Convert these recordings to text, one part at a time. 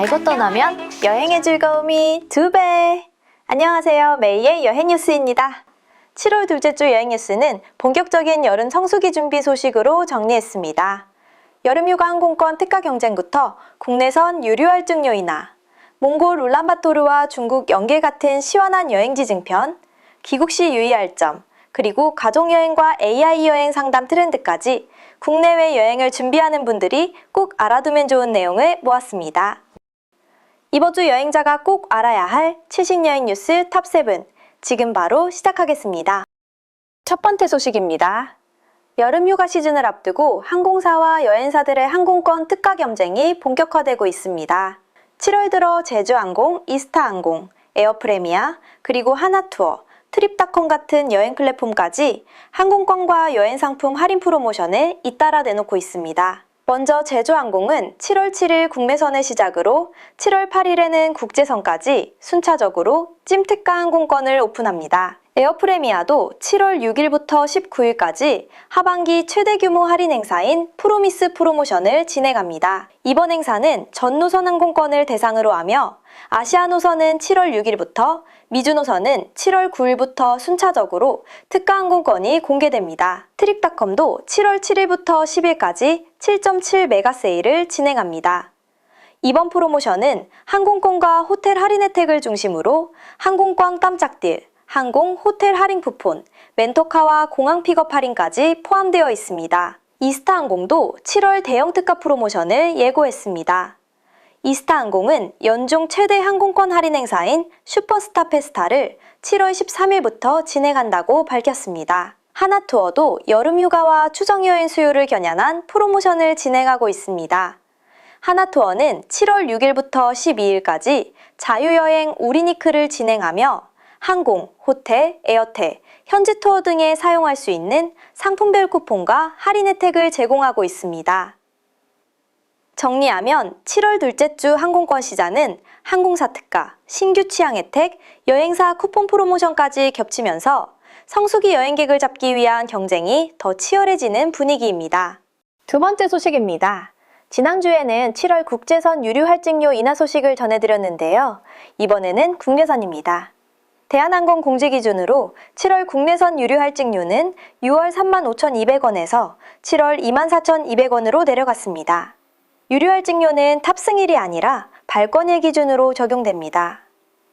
알고 떠나면 여행의 즐거움이 2배! 안녕하세요. 메이의 여행 뉴스입니다. 7월 둘째 주 여행 뉴스는 본격적인 여름 성수기 준비 소식으로 정리했습니다. 여름휴가 항공권 특가 경쟁부터 국내선 유료 할증료 인하, 몽골 울란바토르와 중국 연길 같은 시원한 여행지 증편, 귀국 시 유의할 점, 그리고 가족여행과 AI 여행 상담 트렌드까지 국내외 여행을 준비하는 분들이 꼭 알아두면 좋은 내용을 모았습니다. 이번 주 여행자가 꼭 알아야 할 최신 여행 뉴스 탑7, 지금 바로 시작하겠습니다. 첫 번째 소식입니다. 여름 휴가 시즌을 앞두고 항공사와 여행사들의 항공권 특가 경쟁이 본격화되고 있습니다. 7월 들어 제주항공, 이스타항공, 에어프레미아, 그리고 하나투어, 트립닷컴 같은 여행 플랫폼까지 항공권과 여행상품 할인 프로모션을 잇따라 내놓고 있습니다. 먼저 제주항공은 7월 7일 국내선을 시작으로 7월 8일에는 국제선까지 순차적으로 찜특가 항공권을 오픈합니다. 에어프레미아도 7월 6일부터 19일까지 하반기 최대 규모 할인 행사인 프로미스 프로모션을 진행합니다. 이번 행사는 전 노선 항공권을 대상으로 하며 아시아 노선은 7월 6일부터, 미주 노선은 7월 9일부터 순차적으로 특가 항공권이 공개됩니다. 트립닷컴도 7월 7일부터 10일까지 7.7 메가 세일을 진행합니다. 이번 프로모션은 항공권과 호텔 할인 혜택을 중심으로 항공권 깜짝 딜, 항공, 호텔 할인 쿠폰, 렌터카와 공항 픽업 할인까지 포함되어 있습니다. 이스타항공도 7월 대형 특가 프로모션을 예고했습니다. 이스타항공은 연중 최대 항공권 할인 행사인 슈퍼스타 페스타를 7월 13일부터 진행한다고 밝혔습니다. 하나투어도 여름휴가와 추정여행 수요를 겨냥한 프로모션을 진행하고 있습니다. 하나투어는 7월 6일부터 12일까지 자유여행 우리니크를 진행하며 항공, 호텔, 에어텔, 현지 투어 등에 사용할 수 있는 상품별 쿠폰과 할인 혜택을 제공하고 있습니다. 정리하면 7월 둘째 주 항공권 시장은 항공사 특가, 신규 취향 혜택, 여행사 쿠폰 프로모션까지 겹치면서 성수기 여행객을 잡기 위한 경쟁이 더 치열해지는 분위기입니다. 두 번째 소식입니다. 지난주에는 7월 국제선 유료 할증료 인하 소식을 전해드렸는데요. 이번에는 국내선입니다. 대한항공 공지 기준으로 7월 국내선 유료 할증료는 6월 35,200원에서 7월 24,200원으로 내려갔습니다. 유료 할증료는 탑승일이 아니라 발권일 기준으로 적용됩니다.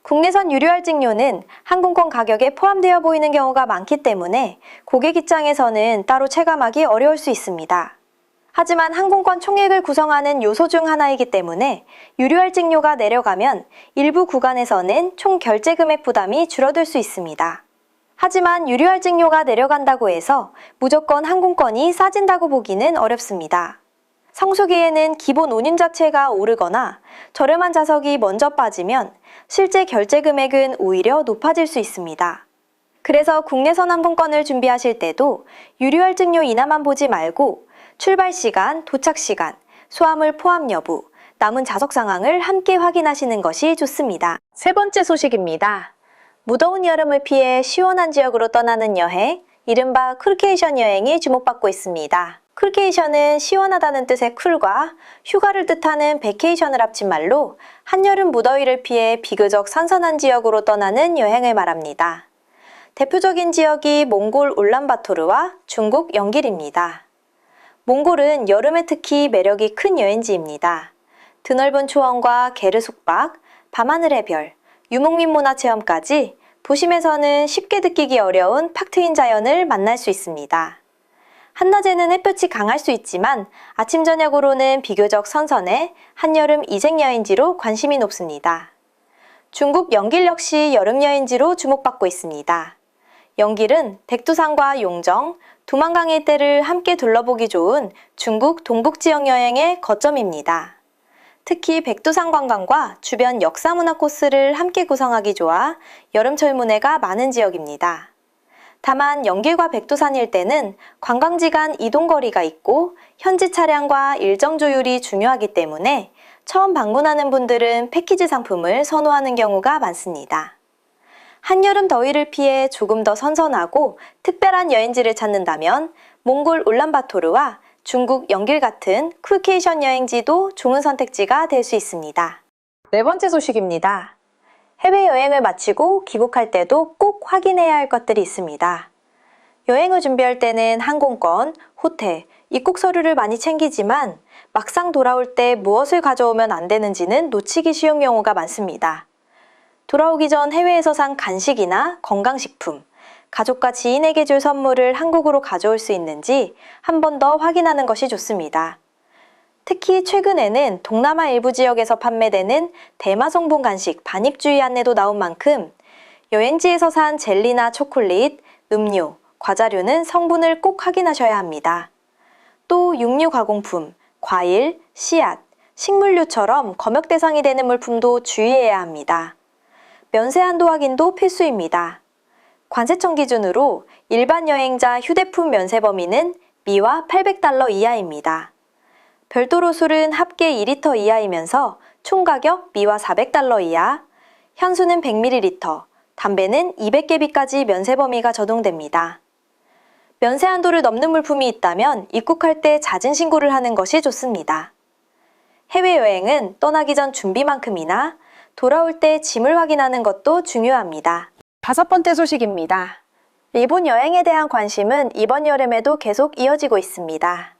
국내선 유료 할증료는 항공권 가격에 포함되어 보이는 경우가 많기 때문에 고객 입장에서는 따로 체감하기 어려울 수 있습니다. 하지만 항공권 총액을 구성하는 요소 중 하나이기 때문에 유료 할증료가 내려가면 일부 구간에서는 총 결제 금액 부담이 줄어들 수 있습니다. 하지만 유료 할증료가 내려간다고 해서 무조건 항공권이 싸진다고 보기는 어렵습니다. 성수기에는 기본 운임 자체가 오르거나 저렴한 좌석이 먼저 빠지면 실제 결제 금액은 오히려 높아질 수 있습니다. 그래서 국내선 항공권을 준비하실 때도 유료 할증료 인하만 보지 말고 출발 시간, 도착 시간, 소화물 포함 여부, 남은 좌석 상황을 함께 확인하시는 것이 좋습니다. 세 번째 소식입니다. 무더운 여름을 피해 시원한 지역으로 떠나는 여행, 이른바 쿨케이션 여행이 주목받고 있습니다. 쿨케이션은 시원하다는 뜻의 쿨과 휴가를 뜻하는 베케이션을 합친 말로 한여름 무더위를 피해 비교적 선선한 지역으로 떠나는 여행을 말합니다. 대표적인 지역이 몽골 울란바토르와 중국 연길입니다. 몽골은 여름에 특히 매력이 큰 여행지입니다. 드넓은 초원과 게르 숙박, 밤하늘의 별, 유목민 문화체험까지 도심에서는 쉽게 느끼기 어려운 팍 트인 자연을 만날 수 있습니다. 한낮에는 햇볕이 강할 수 있지만 아침 저녁으로는 비교적 선선해 한여름 이색 여행지로 관심이 높습니다. 중국 연길 역시 여름 여행지로 주목받고 있습니다. 연길은 백두산과 용정, 두만강 일대를 함께 둘러보기 좋은 중국 동북지역 여행의 거점입니다. 특히 백두산 관광과 주변 역사문화 코스를 함께 구성하기 좋아 여름철 문해가 많은 지역입니다. 다만 연길과 백두산 일대는 관광지 간 이동거리가 있고 현지 차량과 일정 조율이 중요하기 때문에 처음 방문하는 분들은 패키지 상품을 선호하는 경우가 많습니다. 한여름 더위를 피해 조금 더 선선하고 특별한 여행지를 찾는다면 몽골 울란바토르와 중국 연길 같은 쿨케이션 여행지도 좋은 선택지가 될 수 있습니다. 네 번째 소식입니다. 해외여행을 마치고 귀국할 때도 꼭 확인해야 할 것들이 있습니다. 여행을 준비할 때는 항공권, 호텔, 입국 서류를 많이 챙기지만 막상 돌아올 때 무엇을 가져오면 안 되는지는 놓치기 쉬운 경우가 많습니다. 돌아오기 전 해외에서 산 간식이나 건강식품, 가족과 지인에게 줄 선물을 한국으로 가져올 수 있는지 한 번 더 확인하는 것이 좋습니다. 특히 최근에는 동남아 일부 지역에서 판매되는 대마 성분 간식 반입주의 안내도 나온 만큼 여행지에서 산 젤리나 초콜릿, 음료, 과자류는 성분을 꼭 확인하셔야 합니다. 또 육류 가공품, 과일, 씨앗, 식물류처럼 검역 대상이 되는 물품도 주의해야 합니다. 면세 한도 확인도 필수입니다. 관세청 기준으로 일반 여행자 휴대폰 면세 범위는 미화 800달러 이하입니다. 별도로 술은 합계 2리터 이하이면서 총 가격 미화 400달러 이하, 현수는 100ml, 담배는 200개비까지 면세 범위가 적용됩니다. 면세 한도를 넘는 물품이 있다면 입국할 때 잦은 신고를 하는 것이 좋습니다. 해외여행은 떠나기 전 준비만큼이나 돌아올 때 짐을 확인하는 것도 중요합니다. 다섯 번째 소식입니다. 일본 여행에 대한 관심은 이번 여름에도 계속 이어지고 있습니다.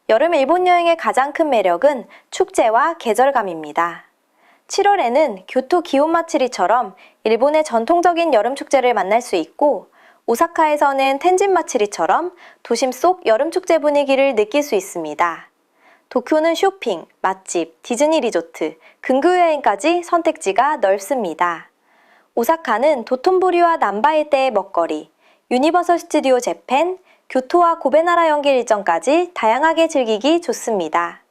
여름 일본 여행의 가장 큰 매력은 축제와 계절감입니다. 7월에는 교토 기온마츠리처럼 일본의 전통적인 여름 축제를 만날 수 있고, 오사카에서는 텐진 마츠리처럼 도심 속 여름 축제 분위기를 느낄 수 있습니다. 도쿄는 쇼핑, 맛집, 디즈니 리조트, 근교 여행까지 선택지가 넓습니다. 오사카는 도톤보리와 남바일대의 먹거리, 유니버설 스튜디오 재팬, 교토와 고베나라 연길 일정까지 다양하게 즐기기 좋습니다.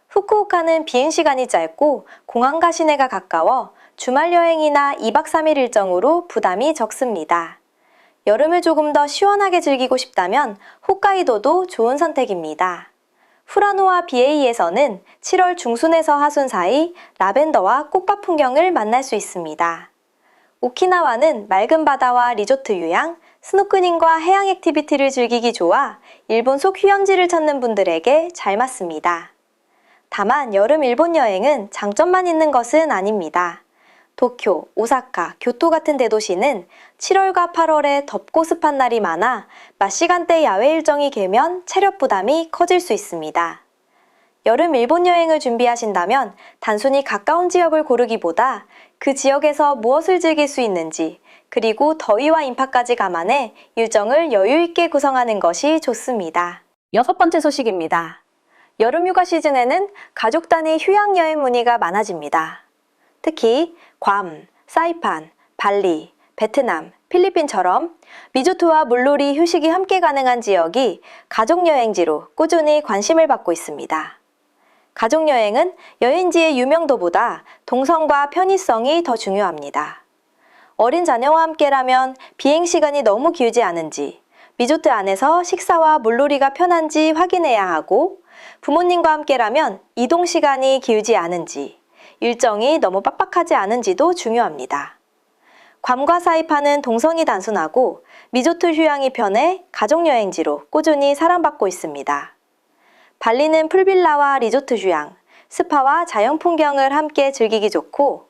후쿠오카는 비행시간이 짧고 공항과 시내가 가까워 주말 여행이나 2박 3일 일정으로 부담이 적습니다. 여름을 조금 더 시원하게 즐기고 싶다면 홋카이도도 좋은 선택입니다. 후라노와 비에이에서는 7월 중순에서 하순 사이 라벤더와 꽃밭 풍경을 만날 수 있습니다. 오키나와는 맑은 바다와 리조트 휴양, 스노클링과 해양 액티비티를 즐기기 좋아 일본 속 휴양지를 찾는 분들에게 잘 맞습니다. 다만 여름 일본 여행은 장점만 있는 것은 아닙니다. 도쿄, 오사카, 교토 같은 대도시는 7월과 8월에 덥고 습한 날이 많아 낮 시간대 야외 일정이 길면 체력 부담이 커질 수 있습니다. 여름 일본 여행을 준비하신다면 단순히 가까운 지역을 고르기보다 그 지역에서 무엇을 즐길 수 있는지, 그리고 더위와 인파까지 감안해 일정을 여유 있게 구성하는 것이 좋습니다. 여섯 번째 소식입니다. 여름 휴가 시즌에는 가족 단위 휴양 여행 문의가 많아집니다. 특히 괌, 사이판, 발리, 베트남, 필리핀처럼 리조트와 물놀이, 휴식이 함께 가능한 지역이 가족여행지로 꾸준히 관심을 받고 있습니다. 가족여행은 여행지의 유명도보다 동선과 편의성이 더 중요합니다. 어린 자녀와 함께라면 비행시간이 너무 길지 않은지, 리조트 안에서 식사와 물놀이가 편한지 확인해야 하고, 부모님과 함께라면 이동시간이 길지 않은지, 일정이 너무 빡빡하지 않은지도 중요합니다. 괌과 사이판은 동선이 단순하고 리조트 휴양이 편해 가족여행지로 꾸준히 사랑받고 있습니다. 발리는 풀빌라와 리조트 휴양, 스파와 자연 풍경을 함께 즐기기 좋고,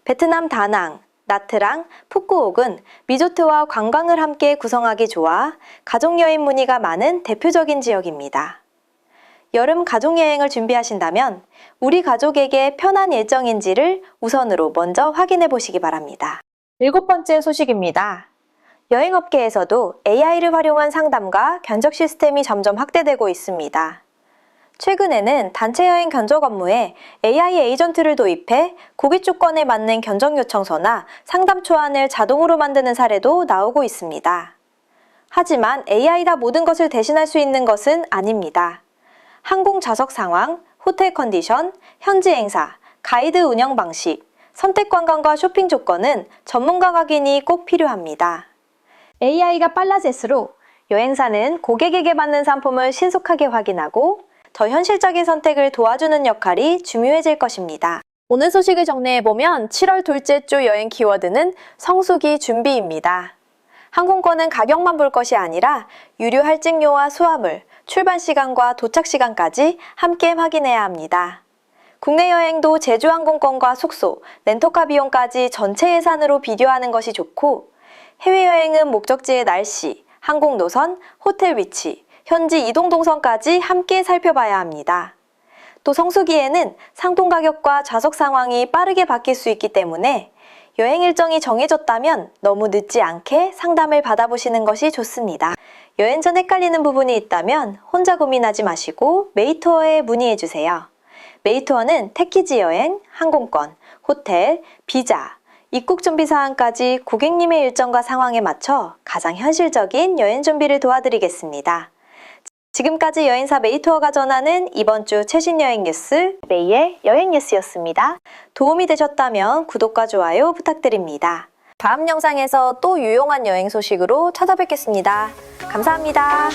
베트남 다낭, 나트랑, 푸꾸옥은 리조트와 관광을 함께 구성하기 좋아 가족여행 문의가 많은 대표적인 지역입니다. 여름 가족여행을 준비하신다면 우리 가족에게 편한 일정인지를 우선으로 먼저 확인해 보시기 바랍니다. 일곱 번째 소식입니다. 여행업계에서도 AI를 활용한 상담과 견적 시스템이 점점 확대되고 있습니다. 최근에는 단체 여행 견적 업무에 AI 에이전트를 도입해 고객 조건에 맞는 견적 요청서나 상담 초안을 자동으로 만드는 사례도 나오고 있습니다. 하지만 AI가 모든 것을 대신할 수 있는 것은 아닙니다. 항공 좌석 상황, 호텔 컨디션, 현지 행사, 가이드 운영 방식, 선택 관광과 쇼핑 조건은 전문가 확인이 꼭 필요합니다. AI가 빨라질수록 여행사는 고객에게 맞는 상품을 신속하게 확인하고 더 현실적인 선택을 도와주는 역할이 중요해질 것입니다. 오늘 소식을 정리해보면 7월 둘째 주 여행 키워드는 성수기 준비입니다. 항공권은 가격만 볼 것이 아니라 유료 할증료와 수화물, 출발 시간과 도착 시간까지 함께 확인해야 합니다. 국내 여행도 제주항공권과 숙소, 렌터카 비용까지 전체 예산으로 비교하는 것이 좋고, 해외여행은 목적지의 날씨, 항공 노선, 호텔 위치, 현지 이동 동선까지 함께 살펴봐야 합니다. 또 성수기에는 상품 가격과 좌석 상황이 빠르게 바뀔 수 있기 때문에 여행 일정이 정해졌다면 너무 늦지 않게 상담을 받아보시는 것이 좋습니다. 여행 전 헷갈리는 부분이 있다면 혼자 고민하지 마시고 메이투어에 문의해주세요. 메이투어는 패키지 여행, 항공권, 호텔, 비자, 입국 준비 사항까지 고객님의 일정과 상황에 맞춰 가장 현실적인 여행 준비를 도와드리겠습니다. 지금까지 여행사 메이투어가 전하는 이번 주 최신 여행 뉴스 메이의 여행 뉴스였습니다. 도움이 되셨다면 구독과 좋아요 부탁드립니다. 다음 영상에서 또 유용한 여행 소식으로 찾아뵙겠습니다. 감사합니다.